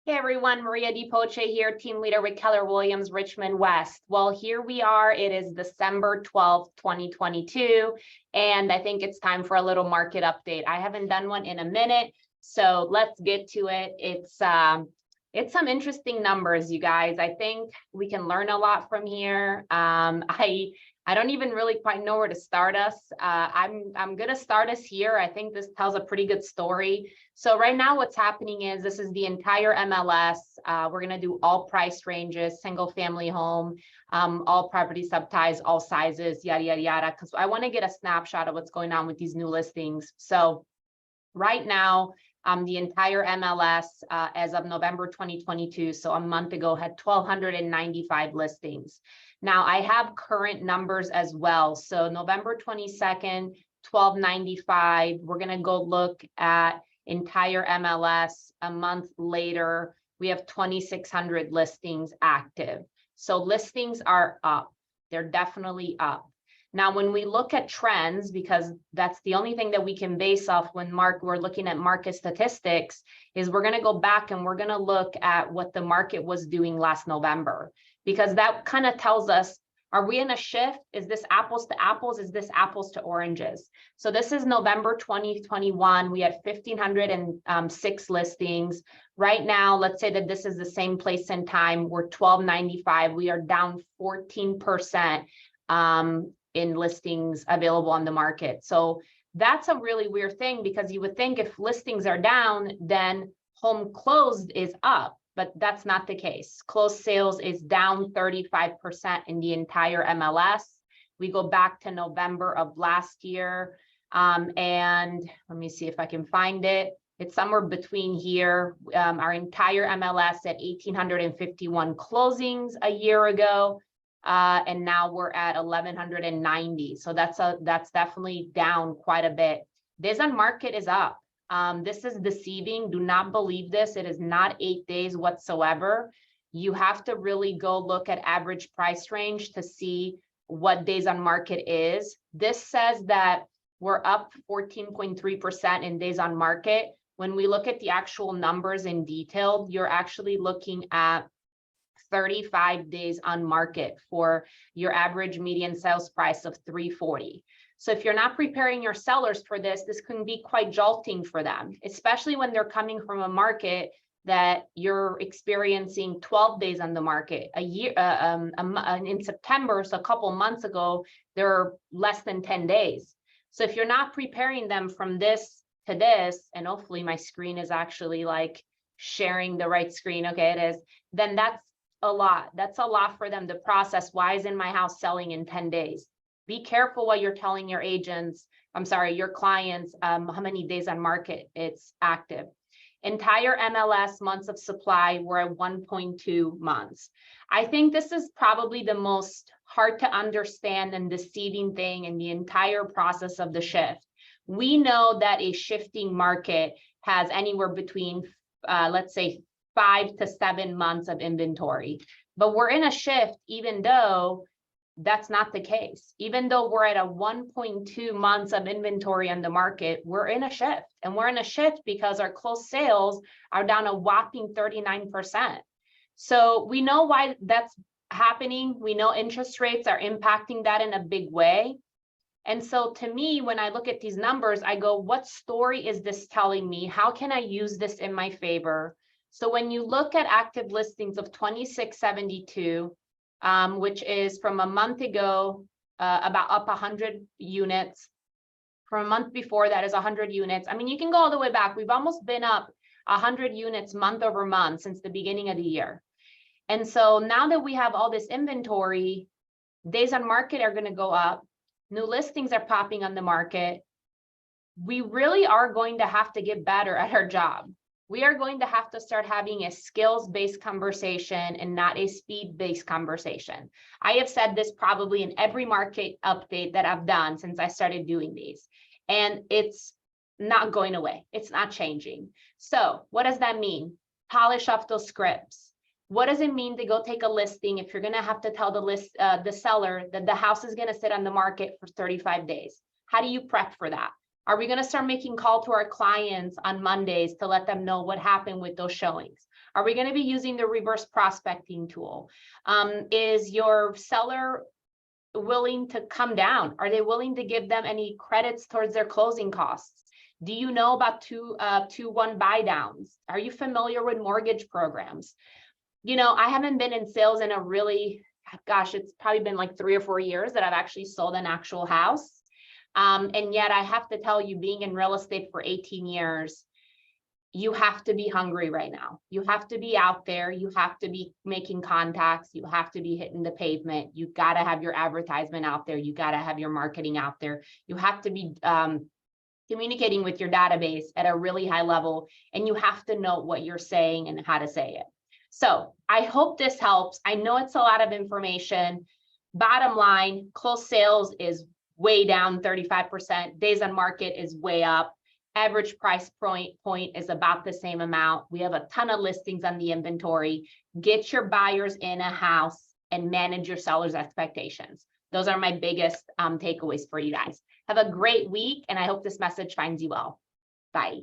Hey everyone, Maria DiPoce here, team leader with Keller Williams, Richmond West. Well, here we are. It is December 12th, 2022, and I think it's time for a little market update. I haven't done one in a minute, so let's get to it. It's some interesting numbers, you guys. I think we can learn a lot from here. I don't even really quite know where to start us. I'm gonna start us here. I think this tells a pretty good story. So right now what's happening is this is the entire MLS. We're gonna do all price ranges, single family home, all property subtypes, all sizes, yada, yada, yada, because I wanna get a snapshot of what's going on with these new listings. So right now, the entire MLS as of November 2022, so a month ago, had 1,295 listings. Now I have current numbers as well. So November 22nd, 1,295. We're gonna go look at entire MLS. A month later, we have 2,600 listings active. So listings are up. They're definitely up. Now, when we look at trends, because that's the only thing that we can base off when we're looking at market statistics, is we're going to go back and we're going to look at what the market was doing last November, because that kind of tells us, are we in a shift? Is this apples to apples? Is this apples to oranges? So this is November 2021. We had 1,506 listings. Right now, let's say that this is the same place and time. We're 1,295. We are down 14%. In listings available on the market. So that's a really weird thing, because you would think if listings are down, then home closed is up, but that's not the case. Closed sales is down 35% in the entire MLS. We go back to November of last year, and let me see if I can find it. It's somewhere between here. Our entire MLS at 1,851 closings a year ago. And now we're at 1,190. So that's definitely down quite a bit. Days on market is up. This is deceiving. Do not believe this. It is not 8 days whatsoever. You have to really go look at average price range to see what days on market is. This says that we're up 14.3% in days on market. When we look at the actual numbers in detail, you're actually looking at 35 days on market for your average median sales price of 340. So if you're not preparing your sellers for this, this can be quite jolting for them, especially when they're coming from a market that you're experiencing 12 days on the market a year. In September, so a couple months ago, there were less than 10 days. So if you're not preparing them from this to this, and hopefully my screen is actually like sharing the right screen, okay, it is, then that's a lot. That's a lot for them to process. Why isn't my house selling in 10 days? Be careful what you're telling your agents, your clients, how many days on market it's active. Entire MLS months of supply were at 1.2 months. I think this is probably the most hard to understand and deceiving thing in the entire process of the shift. We know that a shifting market has anywhere between, let's say, 5 to 7 months of inventory, but we're in a shift, even though that's not the case. Even though we're at a 1.2 months of inventory on the market, we're in a shift, and we're in a shift because our closed sales are down a whopping 39%. So we know why that's happening. We know interest rates are impacting that in a big way. And so to me, when I look at these numbers, I go, what story is this telling me? How can I use this in my favor? So when you look at active listings of 2,672, which is from a month ago, about up 100 units. From a month before that is 100 units. I mean, you can go all the way back. We've almost been up 100 units month over month since the beginning of the year. And so now that we have all this inventory, days on market are going to go up. New listings are popping on the market. We really are going to have to get better at our job. We are going to have to start having a skills-based conversation and not a speed-based conversation. I have said this probably in every market update that I've done since I started doing these, and it's not going away. It's not changing. So what does that mean? Polish off those scripts. What does it mean to go take a listing if you're going to have to tell the seller that the house is going to sit on the market for 35 days? How do you prep for that? Are we going to start making call to our clients on Mondays to let them know what happened with those showings? Are we going to be using the reverse prospecting tool? Is your seller willing to come down? Are they willing to give them any credits towards their closing costs? Do you know about 2-1 buy downs? Are you familiar with mortgage programs? You know, I haven't been in sales in a really, gosh, it's probably been like 3 or 4 years that I've actually sold an actual house. And yet I have to tell you, being in real estate for 18 years, you have to be hungry right now. You have to be out there. You have to be making contacts. You have to be hitting the pavement. You got to have your advertisement out there. You got to have your marketing out there. You have to be communicating with your database at a really high level, and you have to know what you're saying and how to say it. So I hope this helps. I know it's a lot of information. Bottom line, closed sales is way down 35%. Days on market is way up. Average price point is about the same amount. We have a ton of listings on the inventory. Get your buyers in a house and manage your sellers' expectations. Those are my biggest takeaways for you guys. Have a great week, and I hope this message finds you well. Bye.